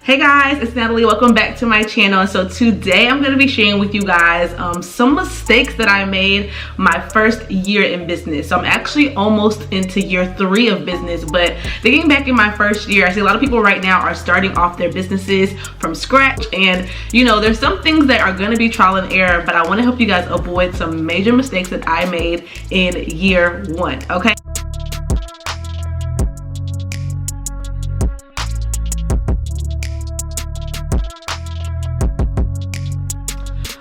Hey guys, it's Natalie. Welcome back to my channel. So today I'm going to be sharing with you guys some mistakes that I made my first year in business. So I'm actually almost into year 3 of business, but thinking back in my first year, I see a lot of people right now are starting off their businesses from scratch, and you know, there's some things that are going to be trial and error, but I want to help you guys avoid some major mistakes that I made in year 1. Okay.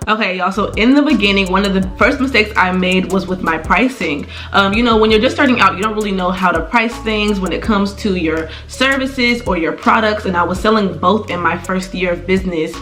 Okay, y'all, so in the beginning, one of the first mistakes I made was with my pricing. You know, when you're just starting out, you don't really know how to price things when it comes to your services or your products, and I was selling both in my first year of business.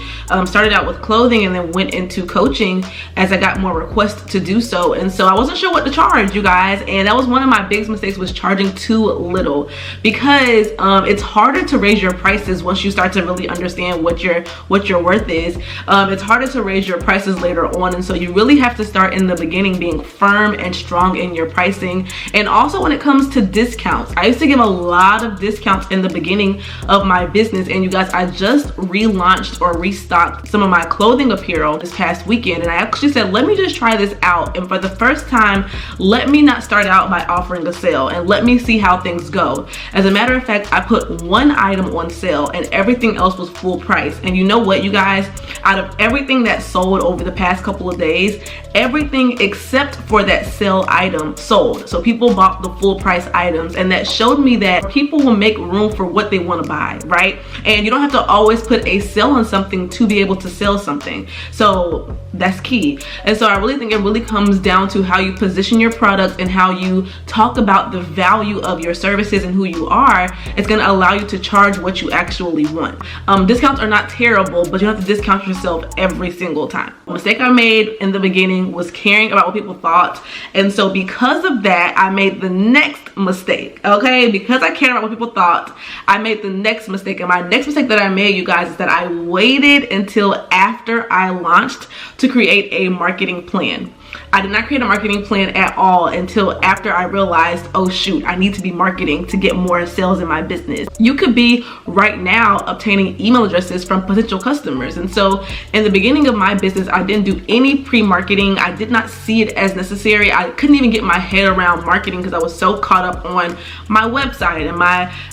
Started out with clothing and then went into coaching as I got more requests to do so, and so I wasn't sure what to charge, you guys, and that was one of my biggest mistakes, was charging too little, because it's harder to raise your prices once you start to really understand what your worth is. It's harder to raise your prices later on, and so you really have to start in the beginning being firm and strong in your pricing. And also when it comes to discounts, I used to give a lot of discounts in the beginning of my business, and you guys, I just relaunched or restocked some of my clothing apparel this past weekend, and I actually said, let me just try this out, and for the first time, let me not start out by offering a sale and let me see how things go. As a matter of fact, I put one item on sale and everything else was full price. And you know what, you guys, out of everything that sold over the past couple of days, everything except for that sale item sold. So people bought the full price items, and that showed me that people will make room for what they want to buy, right? And you don't have to always put a sale on something to be able to sell something. So that's key. And so I really think it really comes down to how you position your product and how you talk about the value of your services and who you are. It's going to allow you to charge what you actually want. Discounts are not terrible, but you don't have to discount yourself every single time. A mistake I made in the beginning was caring about what people thought, and so because of that, I made the next mistake. Okay, because I cared about what people thought, I made the next mistake. And my next mistake that I made, you guys, is that I waited until after I launched to create a marketing plan. I did not create a marketing plan at all until after I realized, oh shoot, I need to be marketing to get more sales in my business. You could be right now obtaining email addresses from potential customers. And so in the beginning of my business, I didn't do any pre-marketing. I did not see it as necessary. I couldn't even get my head around marketing because I was so caught up on my website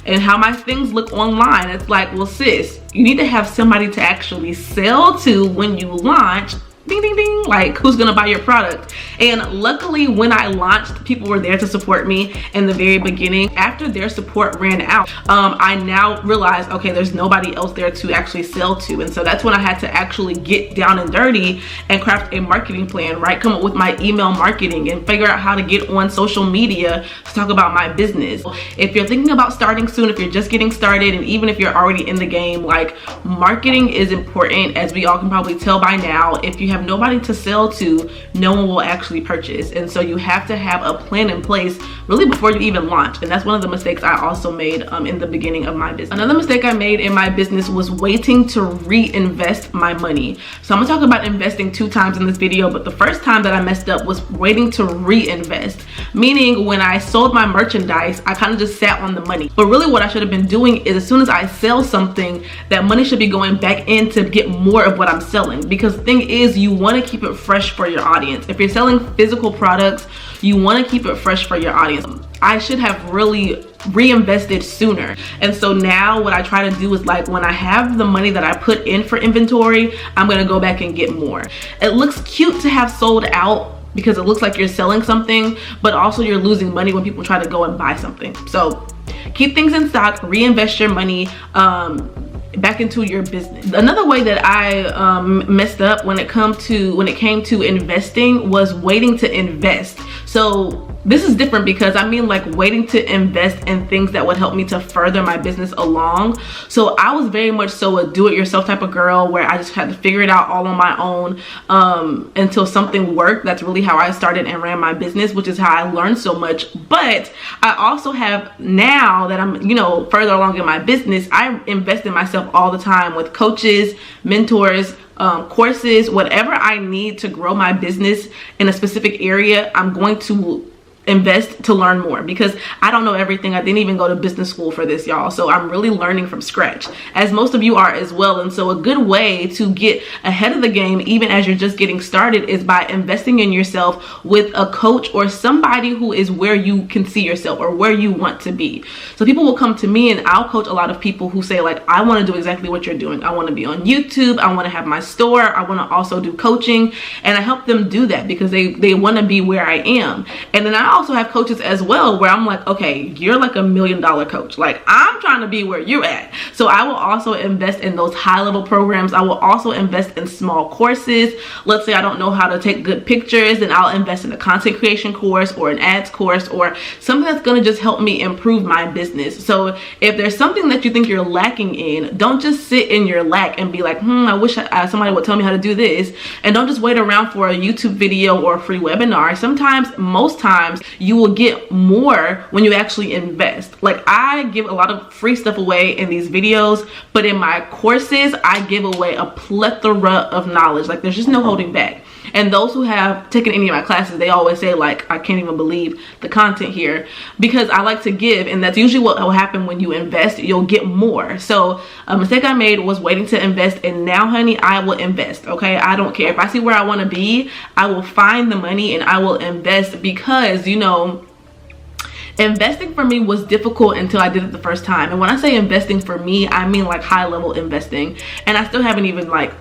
and how my things look online. It's like, well, sis, you need to have somebody to actually sell to when you launch. Ding ding ding, like, who's gonna buy your product? And luckily, when I launched, people were there to support me in the very beginning. After their support ran out, I now realized, okay, there's nobody else there to actually sell to, and so that's when I had to actually get down and dirty and craft a marketing plan, right? Come up with my email marketing and figure out how to get on social media to talk about my business. If you're thinking about starting soon, if you're just getting started, and even if you're already in the game, like, marketing is important, as we all can probably tell by now. If you have nobody to sell to, no one will actually purchase, and so you have to have a plan in place really before you even launch. And that's one of the mistakes I also made in the beginning of my business. Another mistake I made in my business was waiting to reinvest my money. So I'm gonna talk about investing 2 times in this video, but the first time that I messed up was waiting to reinvest, meaning when I sold my merchandise, I kind of just sat on the money. But really what I should have been doing is, as soon as I sell something, that money should be going back in to get more of what I'm selling, because the thing is, you want to keep it fresh for your audience. If you're selling physical products, you want to keep it fresh for your audience. I should have really reinvested sooner. And so now what I try to do is, like, when I have the money that I put in for inventory, I'm going to go back and get more. It looks cute to have sold out because it looks like you're selling something, but also you're losing money when people try to go and buy something. So keep things in stock, reinvest your money back into your business. Another way that I messed up when it came to investing was waiting to invest. So this is different because I mean, like, waiting to invest in things that would help me to further my business along. So I was very much so a do-it-yourself type of girl, where I just had to figure it out all on my own until something worked. That's really how I started and ran my business, which is how I learned so much. But I also have, now that I'm, you know, further along in my business, I invest in myself all the time with coaches, mentors, courses, whatever I need to grow my business in a specific area. I'm going to invest to learn more, because I don't know everything. I didn't even go to business school for this, y'all. So I'm really learning from scratch, as most of you are as well. And so a good way to get ahead of the game, even as you're just getting started, is by investing in yourself with a coach or somebody who is where you can see yourself or where you want to be. So people will come to me, and I'll coach a lot of people who say, like, I want to do exactly what you're doing. I want to be on YouTube. I want to have my store. I want to also do coaching. And I help them do that because they want to be where I am. And then I also have coaches as well where I'm like, okay, you're like $1 million coach. Like, I'm trying to be where you're at. So I will also invest in those high level programs. I will also invest in small courses. Let's say I don't know how to take good pictures, then I'll invest in a content creation course or an ads course or something that's going to just help me improve my business. So if there's something that you think you're lacking in, don't just sit in your lack and be like, I wish somebody would tell me how to do this. And don't just wait around for a YouTube video or a free webinar. Sometimes, most times, you will get more when you actually invest. Like, I give a lot of free stuff away in these videos, but in my courses, I give away a plethora of knowledge. Like, there's just no holding back. And those who have taken any of my classes, they always say, like, I can't even believe the content here, because I like to give, and that's usually what will happen when you invest. You'll get more. So a mistake I made was waiting to invest, and now, honey, I will invest. Okay, I don't care if I see where I want to be. I will find the money and I will invest, because, you know, investing for me was difficult until I did it the first time. And when I say investing for me, I mean like high level investing, and I still haven't even like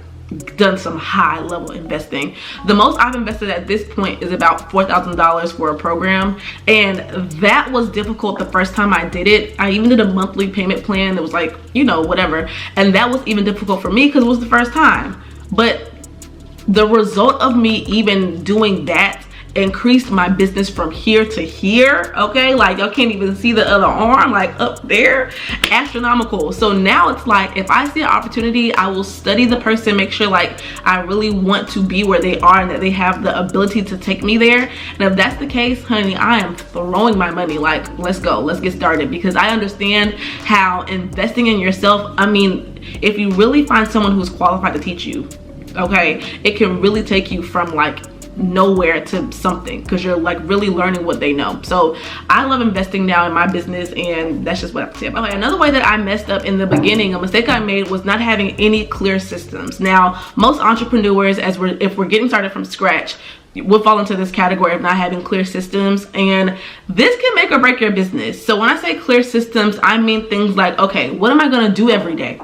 done some high level investing. The most I've invested at this point is about $4,000 for a program, and that was difficult the first time I did it. I even did a monthly payment plan that was like, you know, whatever, and that was even difficult for me because it was the first time. But the result of me even doing that increased my business from here to here. Okay, like, y'all can't even see the other arm, like up there, astronomical. So now it's like, if I see an opportunity, I will study the person, make sure like I really want to be where they are and that they have the ability to take me there. And if that's the case, honey, I am throwing my money. Like, let's go, let's get started, because I understand how investing in yourself, I mean, if you really find someone who's qualified to teach you, okay, it can really take you from like nowhere to something, because you're like really learning what they know. So I love investing now in my business, and that's just what I tip. Okay, another way that I messed up in the beginning, a mistake I made, was not having any clear systems. Now, most entrepreneurs, if we're getting started from scratch, we'll fall into this category of not having clear systems, and this can make or break your business. So when I say clear systems, I mean things like, okay, what am I going to do every day?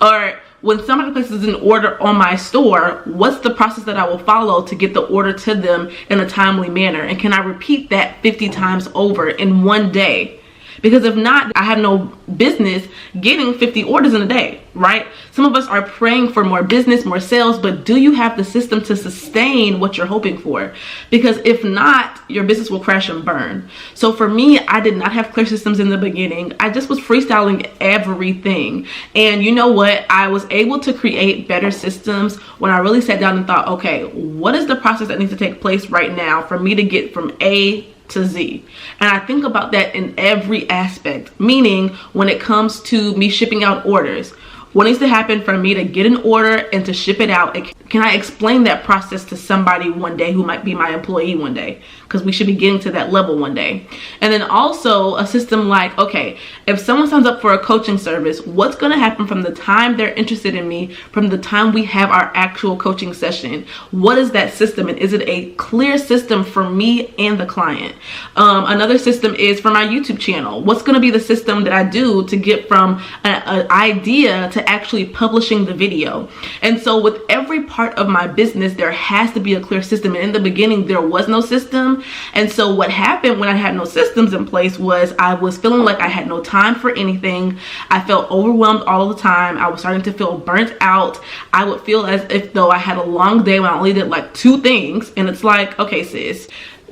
Or when somebody places an order on my store, what's the process that I will follow to get the order to them in a timely manner? And can I repeat that 50 times over in one day? Because if not, I have no business getting 50 orders in a day, right? Some of us are praying for more business, more sales, but do you have the system to sustain what you're hoping for? Because if not, your business will crash and burn. So for me, I did not have clear systems in the beginning. I just was freestyling everything. And you know what? I was able to create better systems when I really sat down and thought, okay, what is the process that needs to take place right now for me to get from A to Z? And I think about that in every aspect, meaning when it comes to me shipping out orders, what needs to happen for me to get an order and to ship it out? Can I explain that process to somebody one day who might be my employee one day? Because we should be getting to that level one day. And then also a system like, okay, if someone signs up for a coaching service, what's going to happen from the time they're interested in me, from the time we have our actual coaching session? What is that system? And is it a clear system for me and the client? Another system is for my YouTube channel. What's going to be the system that I do to get from an idea to actually publishing the video? And so with every part of my business, there has to be a clear system. And in the beginning, there was no system. And so what happened when I had no systems in place was I was feeling like I had no time for anything. I felt overwhelmed all the time. I was starting to feel burnt out. I would feel as if though I had a long day when I only did like 2 things. And it's like, okay, sis,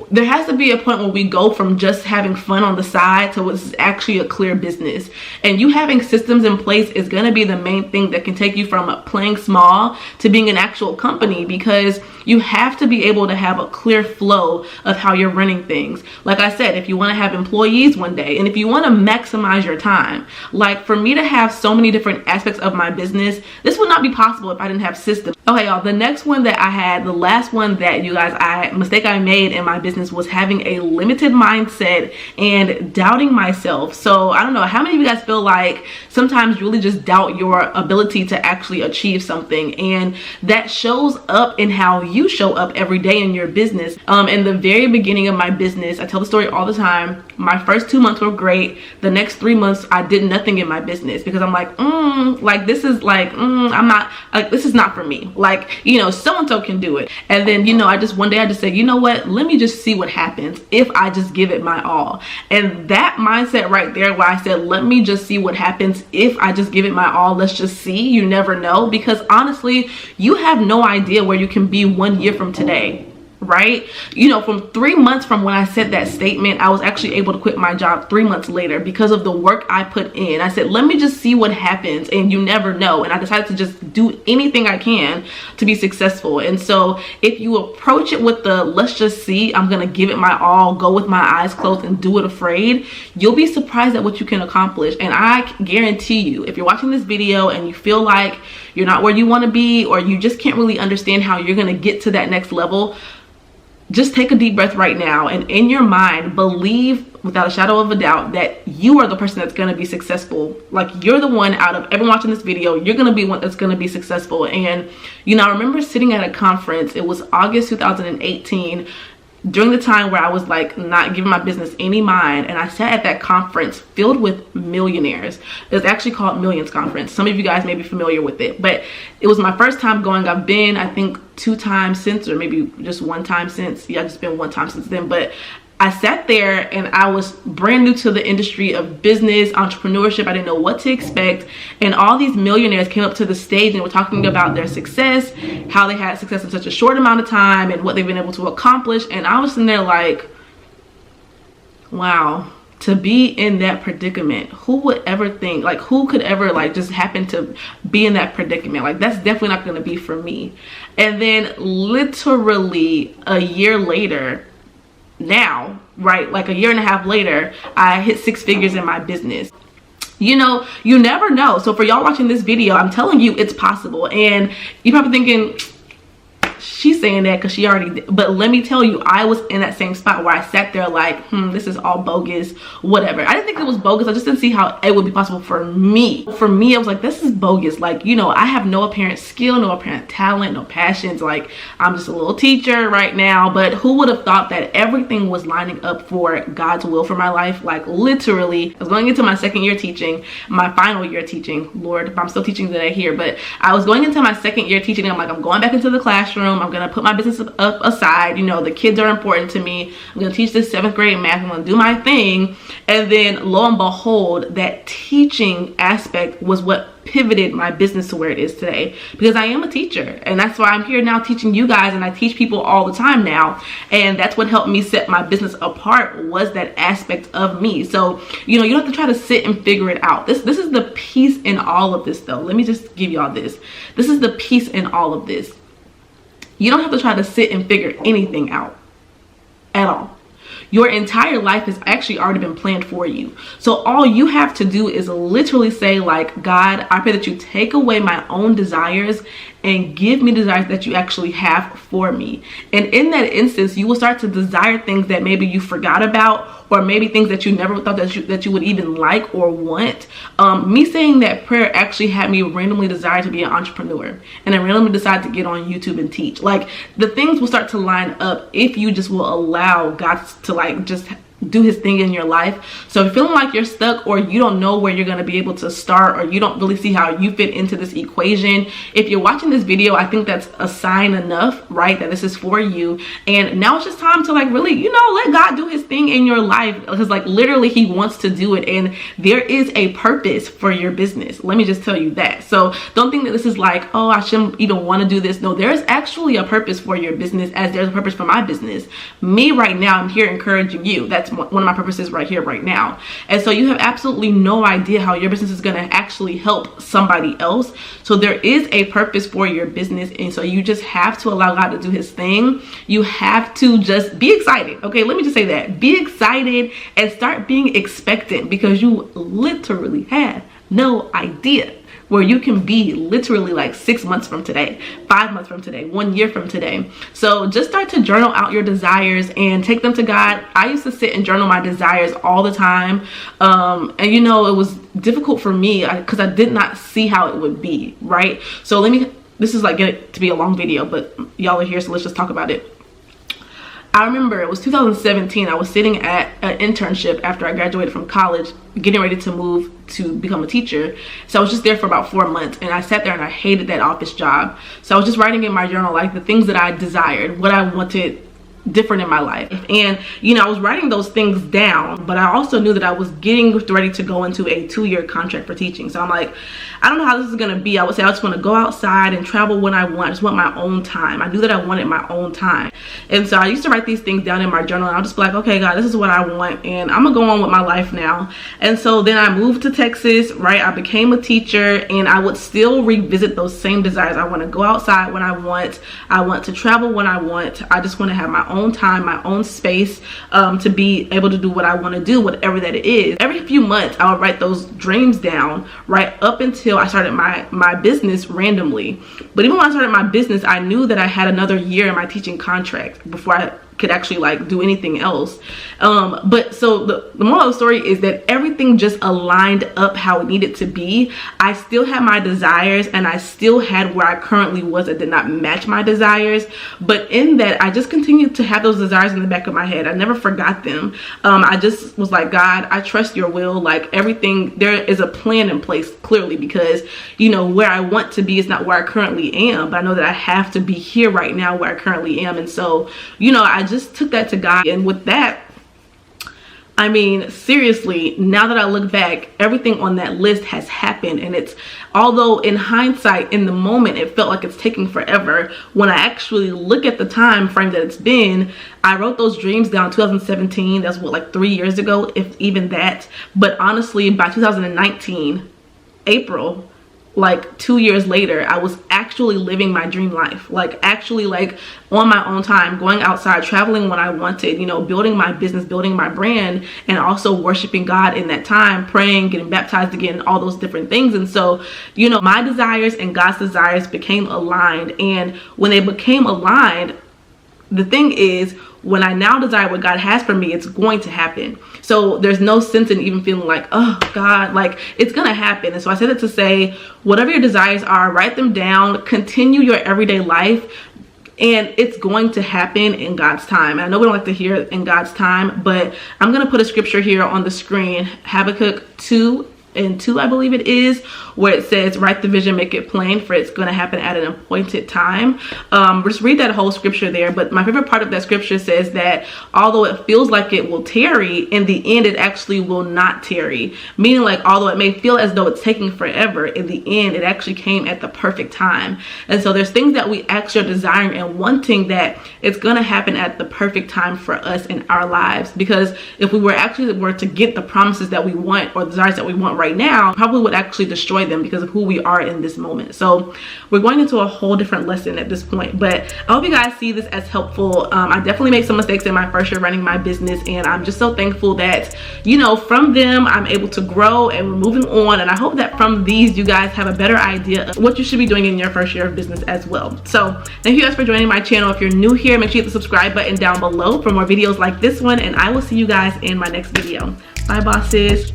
there has to be a point where we go from just having fun on the side to what's actually a clear business. And you having systems in place is going to be the main thing that can take you from playing small to being an actual company, because you have to be able to have a clear flow of how you're running things. Like I said, if you want to have employees one day, and if you want to maximize your time, like for me to have so many different aspects of my business, this would not be possible if I didn't have systems. Okay, y'all, the next one that I had, the last one that you guys, mistake I made in my business was having a limited mindset and doubting myself. So I don't know, how many of you guys feel like sometimes you really just doubt your ability to actually achieve something? And that shows up in how you show up every day in your business. In the very beginning of my business, I tell the story all the time. My first 2 months were great. The next 3 months, I did nothing in my business because I'm like, this is like, I'm not, like, this is not for me. Like, you know, so-and-so can do it. And then, you know, one day I just said, you know what, let me just see what happens if I just give it my all. And that mindset right there, where I said, let me just see what happens if I just give it my all, let's just see, you never know. Because honestly, you have no idea where you can be 1 year from today. Right? You know, from 3 months from when I said that statement, I was actually able to quit my job 3 months later because of the work I put in. I said, let me just see what happens, and you never know. And I decided to just do anything I can to be successful. And so if you approach it with the, let's just see, I'm going to give it my all, go with my eyes closed and do it afraid, you'll be surprised at what you can accomplish. And I guarantee you, if you're watching this video and you feel like you're not where you want to be, or you just can't really understand how you're going to get to that next level, just take a deep breath right now, and in your mind, believe without a shadow of a doubt that you are the person that's going to be successful. Like, you're the one out of everyone watching this video, you're going to be one that's going to be successful. And, you know, I remember sitting at a conference, it was August 2018, during the time where I was like not giving my business any mind, and I sat at that conference filled with millionaires. It was actually called Millions Conference. Some of you guys may be familiar with it, but it was my first time going. I've been, I think, 2 times since, or maybe just 1 time since. Yeah, I've just been 1 time since then. But I sat there and I was brand new to the industry of business, entrepreneurship. I didn't know what to expect. And all these millionaires came up to the stage and were talking about their success, how they had success in such a short amount of time and what they've been able to accomplish. And I was sitting there like, wow, to be in that predicament, who would ever think, like, who could ever like just happen to be in that predicament? Like, that's definitely not going to be for me. And then literally a year later, now, right, like a year and a half later, I hit 6 figures in my business. You know, you never know. So for y'all watching this video, I'm telling you it's possible. And you're probably thinking, she's saying that because she already did. But let me tell you, I was in that same spot where I sat there like, this is all bogus, whatever. I didn't think it was bogus. I just didn't see how it would be possible for me. For me, I was like, this is bogus. Like, you know, I have no apparent skill, no apparent talent, no passions. Like, I'm just a little teacher right now. But who would have thought that everything was lining up for God's will for my life? Like, literally, I was going into my 2nd year teaching, my final year teaching. Lord, I'm still teaching today here, but I was going into my 2nd year teaching. And I'm like, I'm going back into the classroom. I'm gonna put my business up aside. You know, the kids are important to me. I'm gonna teach this 7th grade math. I'm gonna do my thing. And then lo and behold, that teaching aspect was what pivoted my business to where it is today, because I am a teacher, and that's why I'm here now teaching you guys, and I teach people all the time now. And that's what helped me set my business apart, was that aspect of me. So, you know, you don't have to try to sit and figure it out. This is the piece in all of this, though. Let me just give y'all this. This is the piece in all of this. You don't have to try to sit and figure anything out at all. Your entire life has actually already been planned for you. So all you have to do is literally say, like, God, I pray that you take away my own desires and give me desires that you actually have for me. And in that instance, you will start to desire things that maybe you forgot about, or maybe things that you never thought that you would even like or want. Me saying that prayer actually had me randomly desire to be an entrepreneur, and I randomly decided to get on YouTube and teach. Like, the things will start to line up if you just will allow God to, like, just do his thing in your life. So if you're feeling like you're stuck, or you don't know where you're going to be able to start, or you don't really see how you fit into this equation, if you're watching this video, I think that's a sign enough, right, that this is for you. And now it's just time to, like, really, you know, let God do his thing in your life, because, like, literally he wants to do it, and there is a purpose for your business. Let me just tell you that. So don't think that this is like, oh, I shouldn't even want to do this. No, there's actually a purpose for your business, as there's a purpose for my business. Me right now, I'm here encouraging you. That's one of my purposes right here, right now. And so you have absolutely no idea how your business is going to actually help somebody else. So there is a purpose for your business. And so you just have to allow God to do his thing. You have to just be excited. Okay, let me just say that. Be excited and start being expectant, because you literally have no idea. where you can be literally like 6 months from today, 5 months from today, 1 year from today. So just start to journal out your desires and take them to God. I used to sit and journal my desires all the time. And you know, it was difficult for me because I did not see how it would be, right? So this is like going to be a long video, but y'all are here, so let's just talk about it. I remember it was 2017. I was sitting at an internship after I graduated from college, getting ready to move to become a teacher. So I was just there for about 4 months, and I sat there and I hated that office job. So I was just writing in my journal like the things that I desired, what I wanted different in my life. And you know, I was writing those things down, but I also knew that I was getting ready to go into a 2-year contract for teaching. So I'm like, I don't know how this is going to be. I would say I just want to go outside and travel when I want. I just want my own time. I knew that I wanted my own time. And so I used to write these things down in my journal, and I'll just be like, okay, God, this is what I want, and I'm gonna go on with my life now. And so then I moved to Texas, right? I became a teacher, and I would still revisit those same desires. I want to go outside when I want to travel when I want. I just want to have my own time, my own space, to be able to do what I want to do, whatever that it is. Every few months I would write those dreams down, right up until I started my business randomly. But even when I started my business, I knew that I had another year in my teaching contract before I could actually like do anything else. But so the moral of the story is that everything just aligned up how it needed to be. I still had my desires, and I still had where I currently was that did not match my desires. But in that, I just continued to have those desires in the back of my head. I never forgot them. I just was like, God, I trust your will. Like everything, there is a plan in place clearly, because you know, where I want to be is not where I currently am, but I know that I have to be here right now where I currently am. And so, you know, I just took that to God. And with that, I mean, seriously, now that I look back, everything on that list has happened. And it's, although in hindsight, in the moment, it felt like it's taking forever, when I actually look at the time frame that it's been, I wrote those dreams down in 2017. That's what, like 3 years ago, if even that. But honestly, by 2019, April, like 2 years later, I was actually living my dream life, like actually like on my own time, going outside, traveling when I wanted, you know, building my business, building my brand, and also worshiping God in that time, praying, getting baptized again, all those different things. And so, you know, my desires and God's desires became aligned. And when they became aligned, the thing is, when I now desire what God has for me, it's going to happen. So there's no sense in even feeling like, oh God, like it's gonna happen. And so I said it to say, whatever your desires are, write them down, continue your everyday life, and it's going to happen in God's time. And I know we don't like to hear in God's time, but I'm gonna put a scripture here on the screen, Habakkuk 2:2, I believe it is, where it says, write the vision, make it plain, for it's going to happen at an appointed time. Just read that whole scripture there. But my favorite part of that scripture says that although it feels like it will tarry, in the end it actually will not tarry. Meaning, like, although it may feel as though it's taking forever, in the end it actually came at the perfect time. And so there's things that we actually are desiring and wanting that it's going to happen at the perfect time for us in our lives. Because if we were to get the promises that we want, or desires that we want right now, probably would actually destroy them because of who we are in this moment. So we're going into a whole different lesson at this point, but I hope you guys see this as helpful. I definitely made some mistakes in my first year running my business, and I'm just so thankful that, you know, from them I'm able to grow and we're moving on. And I hope that from these you guys have a better idea of what you should be doing in your first year of business as well. So thank you guys for joining my channel. If you're new here, make sure you hit the subscribe button down below for more videos like this one, and I will see you guys in my next video. Bye, bosses.